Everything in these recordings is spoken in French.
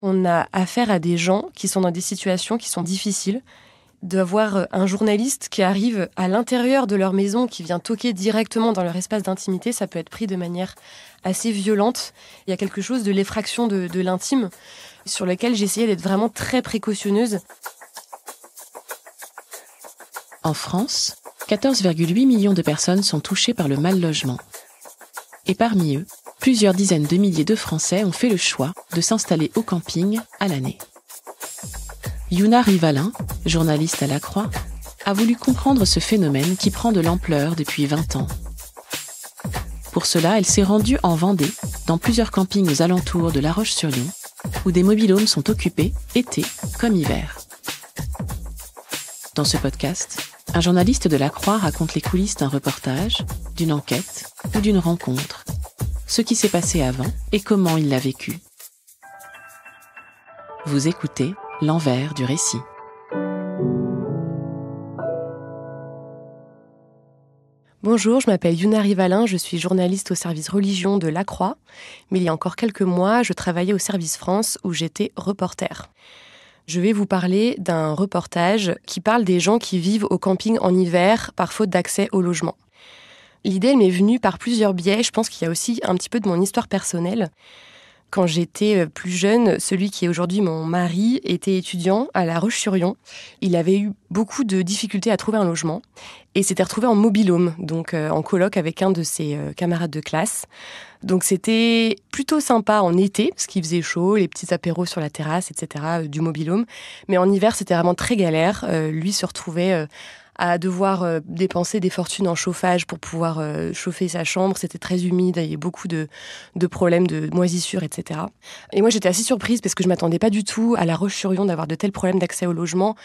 On a affaire à des gens qui sont dans des situations qui sont difficiles. D'avoir un journaliste qui arrive à l'intérieur de leur maison, qui vient toquer directement dans leur espace d'intimité, ça peut être pris de manière assez violente. Il y a quelque chose de l'effraction de l'intime sur lequel j'essayais d'être vraiment très précautionneuse. En France, 14,8 millions de personnes sont touchées par le mal-logement. Et parmi eux, plusieurs dizaines de milliers de Français ont fait le choix de s'installer au camping à l'année. Yuna Rivalin, journaliste à La Croix, a voulu comprendre ce phénomène qui prend de l'ampleur depuis 20 ans. Pour cela, elle s'est rendue en Vendée, dans plusieurs campings aux alentours de La Roche-sur-Yon, où des mobil-homes sont occupés, été comme hiver. Dans ce podcast, un journaliste de La Croix raconte les coulisses d'un reportage, d'une enquête ou d'une rencontre, ce qui s'est passé avant et comment il l'a vécu. Vous écoutez l'envers du récit. Bonjour, je m'appelle Yuna Rivalin, je suis journaliste au service religion de La Croix. Mais il y a encore quelques mois, je travaillais au service France où j'étais reporter. Je vais vous parler d'un reportage qui parle des gens qui vivent au camping en hiver par faute d'accès au logement. L'idée elle m'est venue par plusieurs biais, je pense qu'il y a aussi un petit peu de mon histoire personnelle. Quand j'étais plus jeune, celui qui est aujourd'hui mon mari était étudiant à La Roche-sur-Yon. Il avait eu beaucoup de difficultés à trouver un logement et s'était retrouvé en mobil-home, donc en coloc avec un de ses camarades de classe. Donc c'était plutôt sympa en été, parce qu'il faisait chaud, les petits apéros sur la terrasse, etc., du mobil-home. Mais en hiver, c'était vraiment très galère. Lui se retrouvait à devoir dépenser des fortunes en chauffage pour pouvoir chauffer sa chambre. C'était très humide, il y avait beaucoup de problèmes de moisissure, etc. Et moi, j'étais assez surprise parce que je ne m'attendais pas du tout à La Roche-sur-Yon d'avoir de tels problèmes d'accès au logement.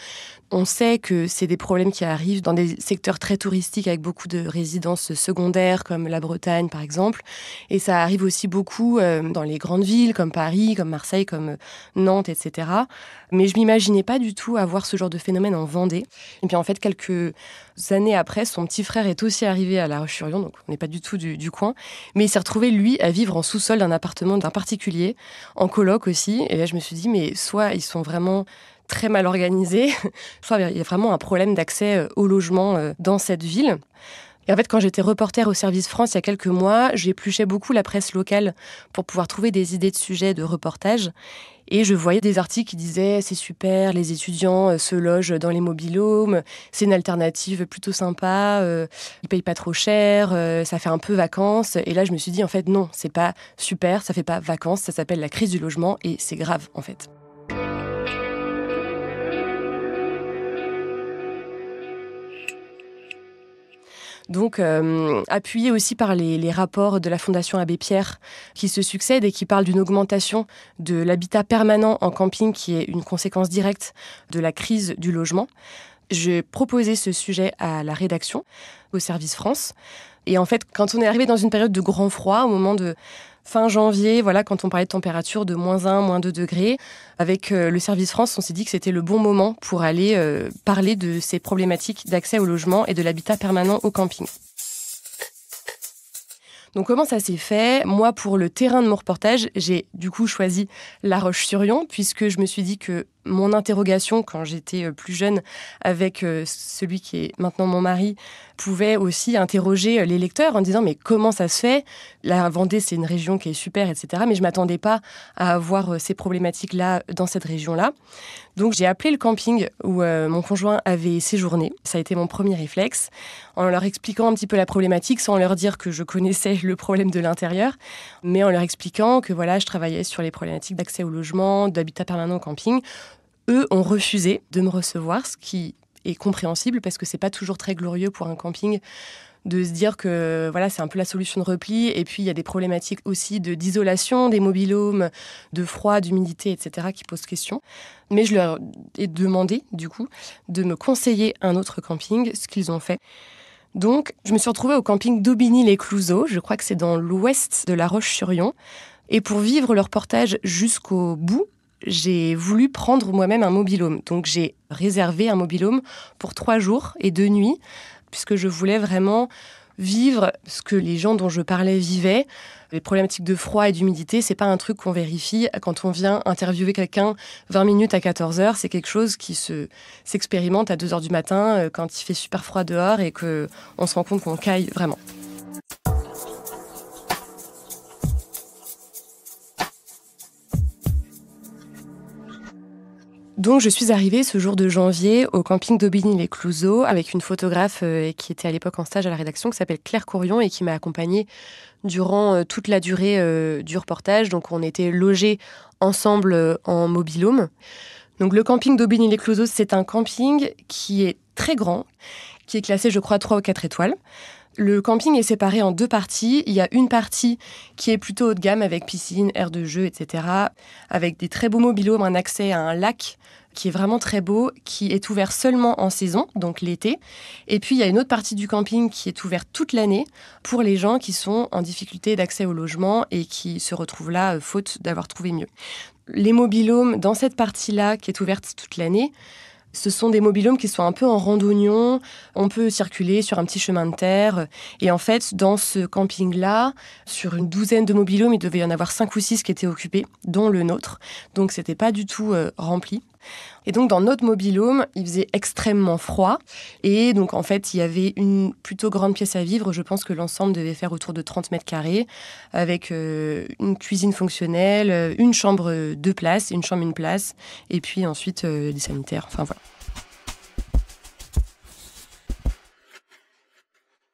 On sait que c'est des problèmes qui arrivent dans des secteurs très touristiques avec beaucoup de résidences secondaires, comme la Bretagne, par exemple. Et ça arrive aussi beaucoup dans les grandes villes, comme Paris, comme Marseille, comme Nantes, etc. Mais je ne m'imaginais pas du tout avoir ce genre de phénomène en Vendée. Et puis en fait, quelques années après, son petit frère est aussi arrivé à La Roche-sur-Yon, donc on n'est pas du tout du coin. Mais il s'est retrouvé, lui, à vivre en sous-sol d'un appartement d'un particulier, en coloc aussi. Et là, je me suis dit, mais soit ils sont vraiment très mal organisés, soit il y a vraiment un problème d'accès au logement dans cette ville. Et en fait, quand j'étais reporter au service France il y a quelques mois, j'épluchais beaucoup la presse locale pour pouvoir trouver des idées de sujets de reportage. Et je voyais des articles qui disaient « c'est super, les étudiants se logent dans les mobil-homes, c'est une alternative plutôt sympa, ils payent pas trop cher, ça fait un peu vacances ». Et là, je me suis dit « en fait, non, c'est pas super, ça fait pas vacances, ça s'appelle la crise du logement et c'est grave, en fait ». Donc, appuyé aussi par les rapports de la Fondation Abbé Pierre qui se succèdent et qui parlent d'une augmentation de l'habitat permanent en camping qui est une conséquence directe de la crise du logement. J'ai proposé ce sujet à la rédaction, au service France. Et en fait, quand on est arrivé dans une période de grand froid, au moment de fin janvier, voilà, quand on parlait de température de -1, -2 degrés, avec le service France, on s'est dit que c'était le bon moment pour aller parler de ces problématiques d'accès au logement et de l'habitat permanent au camping. Donc comment ça s'est fait ? Moi, pour le terrain de mon reportage, j'ai du coup choisi La Roche-sur-Yon, puisque je me suis dit que mon interrogation, quand j'étais plus jeune, avec celui qui est maintenant mon mari, pouvait aussi interroger les lecteurs en disant « mais comment ça se fait ? La Vendée, c'est une région qui est super, etc. » Mais je ne m'attendais pas à avoir ces problématiques-là dans cette région-là. Donc j'ai appelé le camping où mon conjoint avait séjourné. Ça a été mon premier réflexe, en leur expliquant un petit peu la problématique, sans leur dire que je connaissais le problème de l'intérieur, mais en leur expliquant que voilà, je travaillais sur les problématiques d'accès au logement, d'habitat permanent au camping. Eux ont refusé de me recevoir, ce qui est compréhensible parce que c'est pas toujours très glorieux pour un camping de se dire que voilà, c'est un peu la solution de repli. Et puis, il y a des problématiques aussi d'isolation des mobil-homes, de froid, d'humidité, etc. qui posent question. Mais je leur ai demandé, du coup, de me conseiller un autre camping, ce qu'ils ont fait. Donc, je me suis retrouvée au camping d'Aubigny-les-Clouseaux. Je crois que c'est dans l'ouest de La Roche-sur-Yon. Et pour vivre le reportage jusqu'au bout, j'ai voulu prendre moi-même un mobil-home. Donc, j'ai réservé un mobil-home pour 3 jours et 2 nuits, puisque je voulais vraiment vivre ce que les gens dont je parlais vivaient. Les problématiques de froid et d'humidité, c'est pas un truc qu'on vérifie quand on vient interviewer quelqu'un 20 minutes à 14h. C'est quelque chose qui s'expérimente à 2h du matin quand il fait super froid dehors et qu'on se rend compte qu'on caille vraiment. Donc, je suis arrivée ce jour de janvier au camping d'Aubigny-les-Clouzot avec une photographe qui était à l'époque en stage à la rédaction, qui s'appelle Claire Courion et qui m'a accompagnée durant toute la durée du reportage. Donc, on était logés ensemble en mobil-home. Donc, le camping d'Aubigny-les-Clouzot, c'est un camping qui est très grand, qui est classé, je crois, 3 ou 4 étoiles. Le camping est séparé en 2 parties. Il y a une partie qui est plutôt haut de gamme avec piscine, aire de jeu, etc. Avec des très beaux mobil-homes, un accès à un lac qui est vraiment très beau, qui est ouvert seulement en saison, donc l'été. Et puis, il y a une autre partie du camping qui est ouverte toute l'année pour les gens qui sont en difficulté d'accès au logement et qui se retrouvent là faute d'avoir trouvé mieux. Les mobil-homes, dans cette partie-là, qui est ouverte toute l'année, ce sont des mobil-homes qui sont un peu en randonnion. On peut circuler sur un petit chemin de terre. Et en fait, dans ce camping-là, sur une douzaine de mobil-homes, il devait y en avoir 5 ou 6 qui étaient occupés, dont le nôtre. Donc, c'était pas du tout rempli. Et donc, dans notre mobil-home, il faisait extrêmement froid. Et donc, en fait, il y avait une plutôt grande pièce à vivre. Je pense que l'ensemble devait faire autour de 30 mètres carrés, avec une cuisine fonctionnelle, une chambre 2 places, une chambre 1 place, et puis ensuite des sanitaires. Enfin, voilà.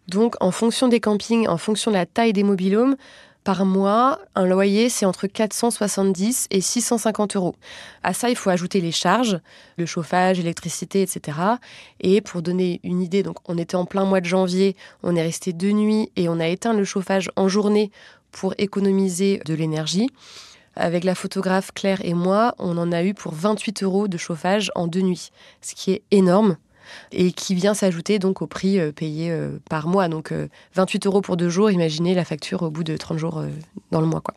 Donc, en fonction des campings, en fonction de la taille des mobil-homes, par mois, un loyer, c'est entre 470 et 650 €. À ça, il faut ajouter les charges, le chauffage, l'électricité, etc. Et pour donner une idée, donc on était en plein mois de janvier, on est resté 2 nuits et on a éteint le chauffage en journée pour économiser de l'énergie. Avec la photographe Claire et moi, on en a eu pour 28 € de chauffage en 2 nuits, ce qui est énorme. Et qui vient s'ajouter donc au prix payé par mois. Donc 28 € pour 2 jours, imaginez la facture au bout de 30 jours dans le mois, quoi.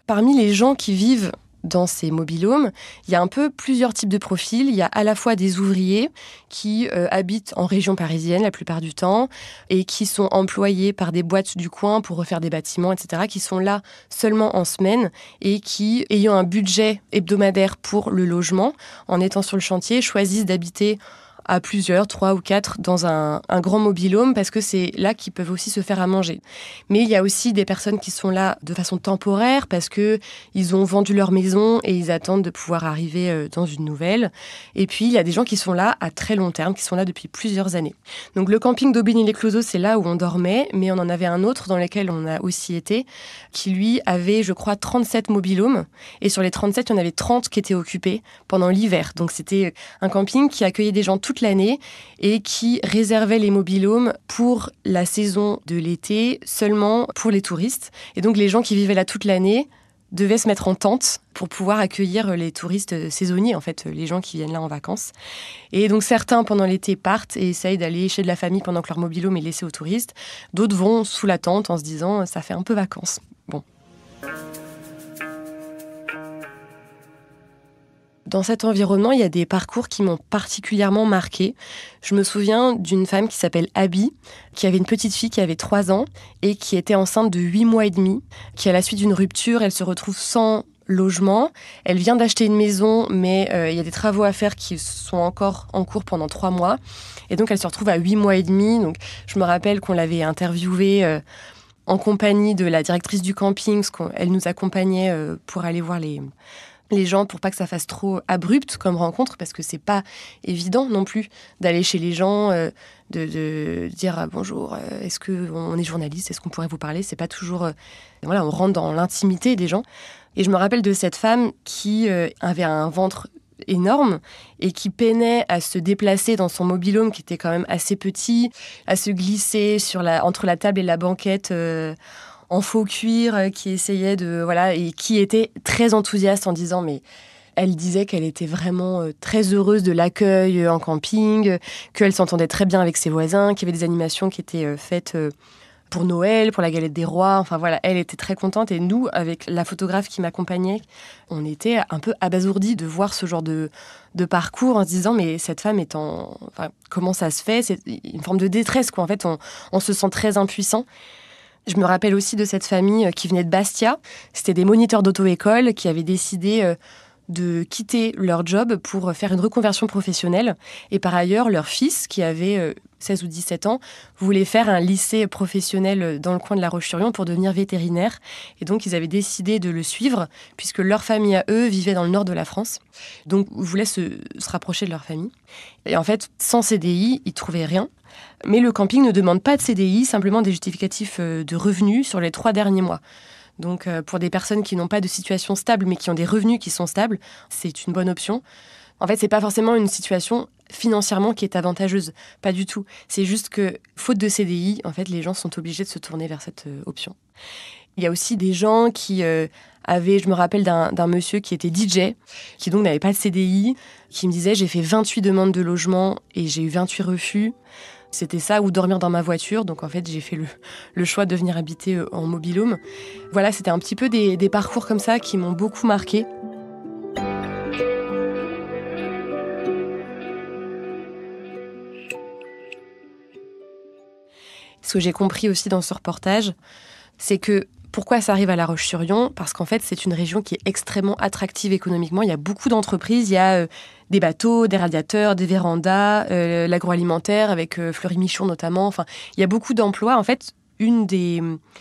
Parmi les gens qui vivent dans ces mobil-homes, il y a un peu plusieurs types de profils. Il y a à la fois des ouvriers qui habitent en région parisienne la plupart du temps et qui sont employés par des boîtes du coin pour refaire des bâtiments, etc., qui sont là seulement en semaine et qui, ayant un budget hebdomadaire pour le logement, en étant sur le chantier, choisissent d'habiter à plusieurs, 3 ou 4, dans un grand mobil-home, parce que c'est là qu'ils peuvent aussi se faire à manger. Mais il y a aussi des personnes qui sont là de façon temporaire, parce qu'ils ont vendu leur maison et ils attendent de pouvoir arriver dans une nouvelle. Et puis, il y a des gens qui sont là à très long terme, qui sont là depuis plusieurs années. Donc, le camping d'Aubigny-les-Clouzot, c'est là où on dormait, mais on en avait un autre dans lequel on a aussi été, qui lui avait, je crois, 37 mobil-homes. Et sur les 37, il y en avait 30 qui étaient occupés pendant l'hiver. Donc, c'était un camping qui accueillait des gens toute l'année et qui réservait les mobil-homes pour la saison de l'été seulement pour les touristes. Et donc les gens qui vivaient là toute l'année devaient se mettre en tente pour pouvoir accueillir les touristes saisonniers, en fait, les gens qui viennent là en vacances. Et donc certains, pendant l'été, partent et essayent d'aller chez de la famille pendant que leur mobil-home est laissé aux touristes. D'autres vont sous la tente en se disant « ça fait un peu vacances ». Bon. Dans cet environnement, il y a des parcours qui m'ont particulièrement marquée. Je me souviens d'une femme qui s'appelle Abby, qui avait une petite fille qui avait 3 ans et qui était enceinte de 8 mois et demi, qui, à la suite d'une rupture, elle se retrouve sans logement. Elle vient d'acheter une maison, mais il y a des travaux à faire qui sont encore en cours pendant 3 mois. Et donc, elle se retrouve à 8 mois et demi. Donc, je me rappelle qu'on l'avait interviewée en compagnie de la directrice du camping, parce qu'elle nous accompagnait pour aller voir les gens pour pas que ça fasse trop abrupt comme rencontre, parce que c'est pas évident non plus d'aller chez les gens, de dire bonjour, est-ce qu'on est journaliste, est-ce qu'on pourrait vous parler, c'est pas toujours voilà, on rentre dans l'intimité des gens. Et je me rappelle de cette femme qui avait un ventre énorme et qui peinait à se déplacer dans son mobil-home qui était quand même assez petit, à se glisser entre la table et la banquette en faux cuir, qui essayait et qui était très enthousiaste en disant, mais elle disait qu'elle était vraiment très heureuse de l'accueil en camping, qu'elle s'entendait très bien avec ses voisins, qu'il y avait des animations qui étaient faites pour Noël, pour la galette des rois. Enfin voilà, elle était très contente. Et nous, avec la photographe qui m'accompagnait, on était un peu abasourdis de voir ce genre de parcours en se disant mais cette femme est en... Enfin, comment ça se fait ? C'est une forme de détresse, quoi. En fait, on se sent très impuissant. Je me rappelle aussi de cette famille qui venait de Bastia. C'était des moniteurs d'auto-école qui avaient décidé de quitter leur job pour faire une reconversion professionnelle. Et par ailleurs, leur fils, qui avait 16 ou 17 ans, voulait faire un lycée professionnel dans le coin de La Roche-sur-Yon pour devenir vétérinaire. Et donc, ils avaient décidé de le suivre, puisque leur famille à eux vivait dans le nord de la France. Donc, ils voulaient se rapprocher de leur famille. Et en fait, sans CDI, ils ne trouvaient rien. Mais le camping ne demande pas de CDI, simplement des justificatifs de revenus sur les 3 derniers mois. Donc, pour des personnes qui n'ont pas de situation stable, mais qui ont des revenus qui sont stables, c'est une bonne option. En fait, c'est pas forcément une situation financièrement qui est avantageuse. Pas du tout. C'est juste que, faute de CDI, en fait, les gens sont obligés de se tourner vers cette option. Il y a aussi des gens qui avaient... Je me rappelle d'un monsieur qui était DJ, qui donc n'avait pas de CDI, qui me disait « J'ai fait 28 demandes de logement et j'ai eu 28 refus ». C'était ça, ou dormir dans ma voiture. Donc, en fait, j'ai fait le choix de venir habiter en mobil-home. Voilà, c'était un petit peu des parcours comme ça qui m'ont beaucoup marquée. Ce que j'ai compris aussi dans ce reportage, c'est que pourquoi ça arrive à La Roche-sur-Yon ? Parce qu'en fait, c'est une région qui est extrêmement attractive économiquement. Il y a beaucoup d'entreprises, il y a des bateaux, des radiateurs, des vérandas, l'agroalimentaire avec Fleury-Michon notamment. Enfin, il y a beaucoup d'emplois. En fait, une des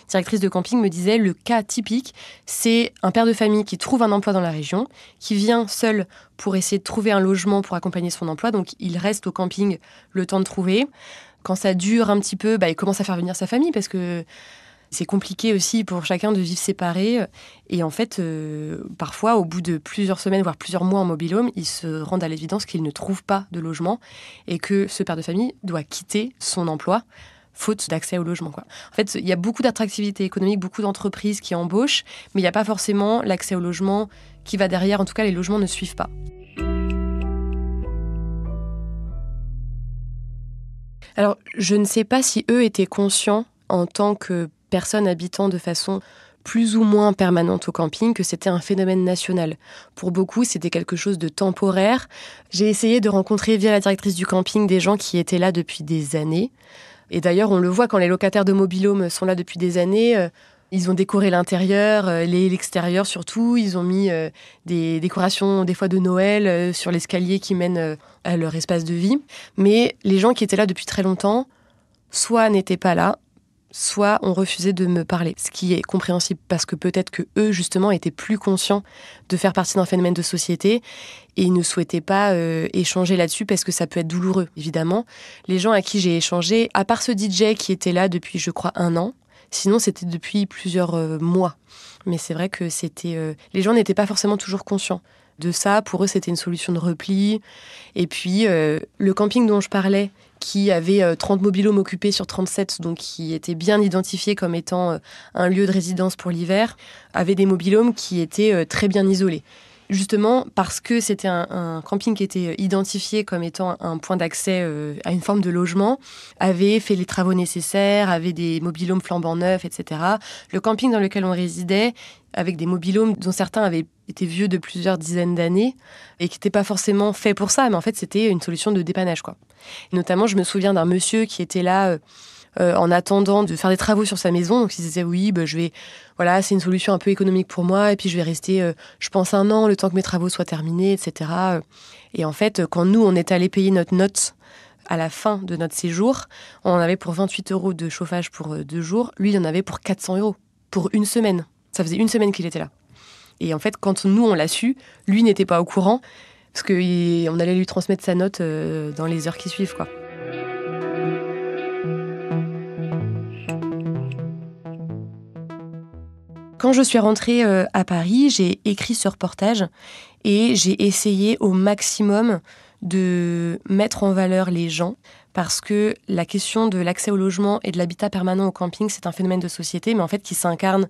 directrices de camping me disait le cas typique, c'est un père de famille qui trouve un emploi dans la région, qui vient seul pour essayer de trouver un logement pour accompagner son emploi. Donc, il reste au camping le temps de trouver. Quand ça dure un petit peu, il commence à faire venir sa famille parce que c'est compliqué aussi pour chacun de vivre séparé. Et en fait, parfois, au bout de plusieurs semaines, voire plusieurs mois en mobil-home, ils se rendent à l'évidence qu'ils ne trouvent pas de logement et que ce père de famille doit quitter son emploi faute d'accès au logement, quoi. En fait, il y a beaucoup d'attractivité économique, beaucoup d'entreprises qui embauchent, mais il n'y a pas forcément l'accès au logement qui va derrière. En tout cas, les logements ne suivent pas. Alors, je ne sais pas si eux étaient conscients en tant que personnes habitant de façon plus ou moins permanente au camping, que c'était un phénomène national. Pour beaucoup, c'était quelque chose de temporaire. J'ai essayé de rencontrer via la directrice du camping des gens qui étaient là depuis des années. Et d'ailleurs, on le voit quand les locataires de mobil-home sont là depuis des années. Ils ont décoré l'intérieur, l'extérieur surtout. Ils ont mis des décorations, des fois de Noël, sur l'escalier qui mène à leur espace de vie. Mais les gens qui étaient là depuis très longtemps, soit n'étaient pas là, soit ont refusé de me parler. Ce qui est compréhensible parce que peut-être que eux, justement, étaient plus conscients de faire partie d'un phénomène de société et ils ne souhaitaient pas échanger là-dessus parce que ça peut être douloureux, évidemment. Les gens à qui j'ai échangé, à part ce DJ qui était là depuis, je crois, 1 an, sinon c'était depuis plusieurs mois. Mais c'est vrai que les gens n'étaient pas forcément toujours conscients de ça. Pour eux, c'était une solution de repli. Et puis, le camping dont je parlais, qui avait 30 mobil-homes occupés sur 37, donc qui était bien identifié comme étant un lieu de résidence pour l'hiver, avait des mobil-homes qui étaient très bien isolés. Justement, parce que c'était un camping qui était identifié comme étant un point d'accès à une forme de logement, avait fait les travaux nécessaires, avait des mobil-homes flambant neufs, etc. Le camping dans lequel on résidait, avec des mobil-homes dont certains avaient été vieux de plusieurs dizaines d'années et qui n'étaient pas forcément faits pour ça, mais en fait, c'était une solution de dépannage, quoi. Et notamment, je me souviens d'un monsieur qui était là en attendant de faire des travaux sur sa maison. Donc, il se disait, oui, voilà, c'est une solution un peu économique pour moi. Et puis, je vais rester, je pense, 1 an, le temps que mes travaux soient terminés, etc. Et en fait, quand nous, on est allé payer notre note à la fin de notre séjour, on en avait pour 28 € de chauffage pour 2 jours. Lui, il en avait pour 400 € pour 1 semaine. Ça faisait 1 semaine qu'il était là. Et en fait, quand nous, on l'a su, lui n'était pas au courant, parce qu'on allait lui transmettre sa note dans les heures qui suivent, quoi. Quand je suis rentrée à Paris, j'ai écrit ce reportage et j'ai essayé au maximum de mettre en valeur les gens, parce que la question de l'accès au logement et de l'habitat permanent au camping, c'est un phénomène de société, mais en fait qui s'incarne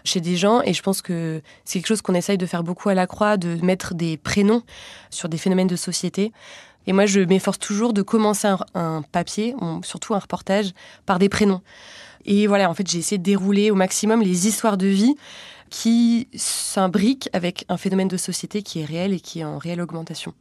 chez des gens. Et je pense que c'est quelque chose qu'on essaye de faire beaucoup à La Croix, de mettre des prénoms sur des phénomènes de société. Et moi, je m'efforce toujours de commencer un papier, surtout un reportage, par des prénoms. Et voilà, en fait, j'ai essayé de dérouler au maximum les histoires de vie qui s'imbriquent avec un phénomène de société qui est réel et qui est en réelle augmentation.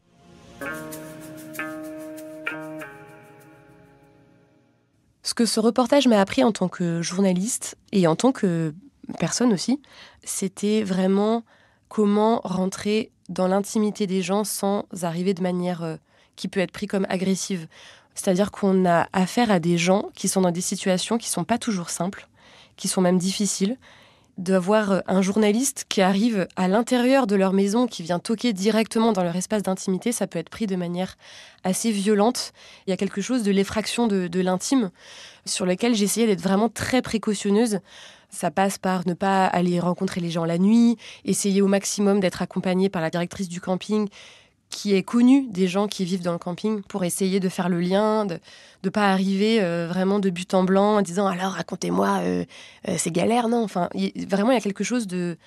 Ce que ce reportage m'a appris en tant que journaliste et en tant que personne aussi, c'était vraiment comment rentrer dans l'intimité des gens sans arriver de manière qui peut être prise comme agressive. C'est-à-dire qu'on a affaire à des gens qui sont dans des situations qui ne sont pas toujours simples, qui sont même difficiles. D'avoir un journaliste qui arrive à l'intérieur de leur maison, qui vient toquer directement dans leur espace d'intimité, ça peut être pris de manière assez violente. Il y a quelque chose de l'effraction de l'intime sur lequel j'essayais d'être vraiment très précautionneuse. Ça passe par ne pas aller rencontrer les gens la nuit, essayer au maximum d'être accompagnée par la directrice du camping qui est connue des gens qui vivent dans le camping pour essayer de faire le lien, de ne pas arriver vraiment de but en blanc en disant « alors racontez-moi, c'est galère ». Non, enfin, vraiment il y a quelque chose de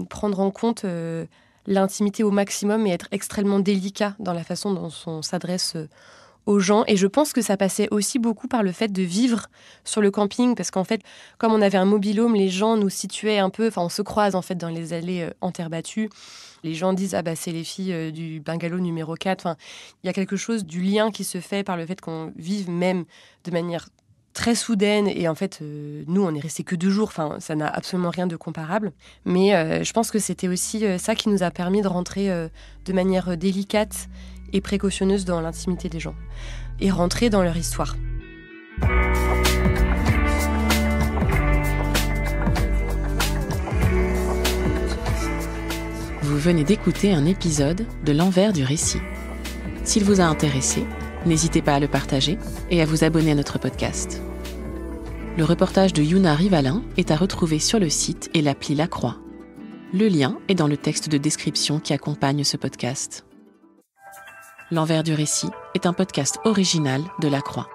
prendre en compte l'intimité au maximum et être extrêmement délicat dans la façon dont on s'adresse aux gens. Et je pense que ça passait aussi beaucoup par le fait de vivre sur le camping, parce qu'en fait, comme on avait un mobil-home, les gens nous situaient un peu, enfin on se croise en fait dans les allées en terre battue. Les gens disent « ah bah c'est les filles du bungalow numéro 4 ». Enfin, il y a quelque chose du lien qui se fait par le fait qu'on vive même de manière très soudaine. Et en fait, nous, on est restés que 2 jours. Enfin, ça n'a absolument rien de comparable. Mais je pense que c'était aussi ça qui nous a permis de rentrer de manière délicate et précautionneuse dans l'intimité des gens et rentrer dans leur histoire. Vous venez d'écouter un épisode de L'envers du récit. S'il vous a intéressé, n'hésitez pas à le partager et à vous abonner à notre podcast. Le reportage de Yuna Rivalin est à retrouver sur le site et l'appli La Croix. Le lien est dans le texte de description qui accompagne ce podcast. L'envers du récit est un podcast original de La Croix.